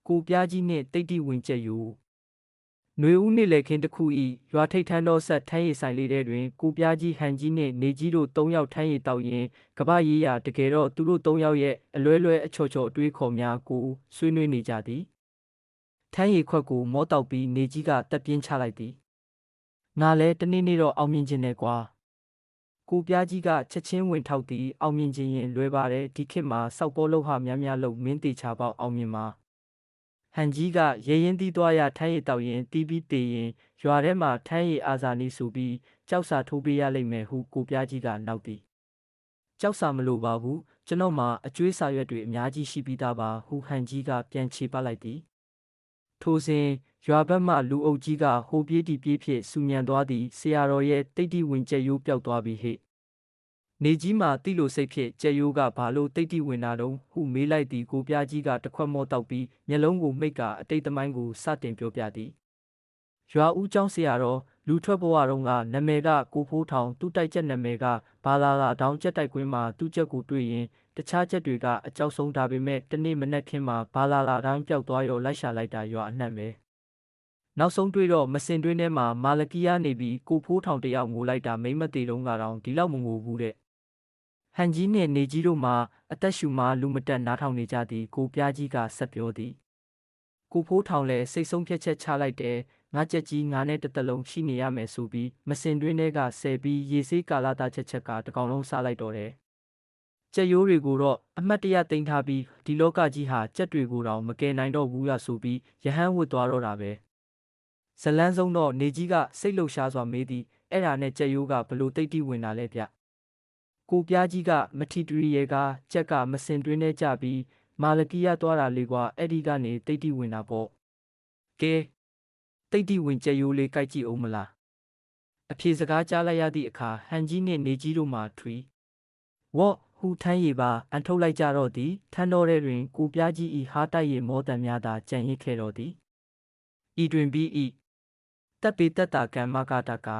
ကိုပြားကြီးနှင့်တိတ်တိဝင်ကျက်ယူနွေဦးနေ့လည်ခင်းတစ်ခု၏ရွာထိပ်ထန်းသောဆက်ထမ်းရည်ဆိုင်လေးထဲတွင်ကိုပြားကြီးဟန်ကြီးနှင့်နေကြီးတို့၃ယောက်ထမ်းရည်တောက်ရင်းကပ္ပရေးရာတကယ်တော့သူတို့၃ယောက်ရဲ့အလွဲလွဲအချော်ချော်အတွေးခေါ်များကိုဆွေးနွေးနေကြသည်ထမ်းရည်ခွက်ကိုမောတောက်ပြီးနေကြီးကတက်ပြင်းချလိုက်သည်ငါလဲတနေ့တော့အောင်မြင်ခြင်းနဲ့ကွာကိုပြားကြီးကချက်ချင်းဝင်ထောက်သည်အောင်မြင်ခြင်းရင်လွယ်ပါတယ်ဒီခေတ်မှာစောက်ပေါ်လောက်ဟာများများလို့မင်းတေချာပေါက်အောင်မြင်မှာဟန်ကြီးကရဲရင်သီးသွားရထမ်းရည်တောက်ရင်တီးပြီးတေရင်ရွာထဲမှာထမ်းရည်အာဇာနည်ဆိုပြီးကြောက်စာထိုးပေးရလိမ့်မယ်ဟုကိုပြားကြီးကနောက်သည်ကြောက်စာမလိုပါဘူးကျွန်တော်မှာအကျွေးစာရွက်တွေအများကြီးရှိပြီးသားပါဟုဟန်ကြီးကပြန်ချေပလိုက်သည်ထိုစဉ်ရွာဘက်မှလူအုပ်ကြီးကဟိုပြေးတီပြေးဖြစ်ဆူညံသွားသည်ဆရာတော်ရဲ့တိတ်တိဝင်ကျက်ရိုးပျောက်သွားပြီဟဲ့နေကြီးမှာတိလို့စိတ်ဖြစ်ကျက်ရိုးကဘာလို့တိတ်တိဝင်တာတုံးဟုမေးလိုက်သည်ကိုပြားကြီးကတခွက်မောတောက်ပြီးမျက်လုံးကိုမိတ်ကအတိတ်သမိုင်းကိုစတင်ပြောပြသည်ရွာဦးကျောင်းဆရာတော်လူထွက်ဘဝတုန်းကနာမည်ကကိုဖိုးထောင်သူ့တိုက်ချက်နာမည်ကဘာလာလာတောင်းချက်တိုက်ကွင်းမှာသူ့ချက်ကိုတွေ့ရင်တခြားချက်တွေကအကြောက်ဆုံးဒါပေမဲ့တနေ့မနက်ခင်းမှာဘာလာလာတောင်းပျောက်သွားရောလိုက်ရှာလိုက်တာရွာအနှံ့ပဲနောက်ဆုံးတွေ့တော့မစင်တွင်းထဲမှာမာလကီယာနေပြီးကိုဖိုးထောင်တယောက်ငိုလိုက်တာမိမ့်မသေးတုံးကတော့ဒီလောက်မငိုဘူးတဲ့ဟန်ကြီးနှင့်နေကြီးတို့မှာအသက်ရှူမှလူမတက်နားထောင်နေကြသည်ကိုပြားကြီးကဆက်ပြောသည်ကိုဖိုးထောင်လည်းစိတ်ဆုံးဖြတ်ချက်ချလိုက်တယ်ငါကြက်ကြီးငါနဲ့တစ်သက်လုံးရှိနေရမယ်ဆိုပြီးမစင်တွင်းထဲကဆယ်ပြီးရေစေးကာလာတာချက်ကတကောင်လုံးစားလိုက်တော့တယ်ကြက်ရိုးတွေကိုတော့အမှတ်တရသိမ်းထားပြီးဒီလောကကြီးဟာကြက်တွေကိုတောင်မကယ်နိုင်တော့ဘူးရဆိုပြီးရဟန်းဝတ်သွားတော့တာပဲဇလန်းဆုံးတော့နေကြီးကစိတ်လှုပ်ရှားစွာမေးသည်အဲ့ဒါနဲ့ကြက်ရိုးကဘလို့တိတ်တိဝင်လာလဲဗျကိုပြားကြီးကမထီတူရီရဲ့ကကြက်ကမစင်တွင်းထဲကြပြီးမာလကီယာသွားတာလေကွာအဲ့ဒီကနေတိတ်တိဝင်တာပေါ့ကဲတိတ်တိဝင်ကြက်ရိုးလေးကြိုက်ကြည့်အောင်မလားအဖြေစကားကြားလိုက်ရသည့်အခါဟန်ကြီးနှင့်နေကြီးတို့မှထွီဝေါ့ဟူထမ်းရည်ပါအန်ထုတ်လိုက်ကြတော့သည်ထန်းတော်ထဲတွင်ကိုပြားကြီးဤဟားတိုက်ရည်မောတန်များသာကြံ့ရစ်ခဲ့တော်သည်ဤတွင်ပြီးဤတပ်ပေတက်တာကံမကတကာ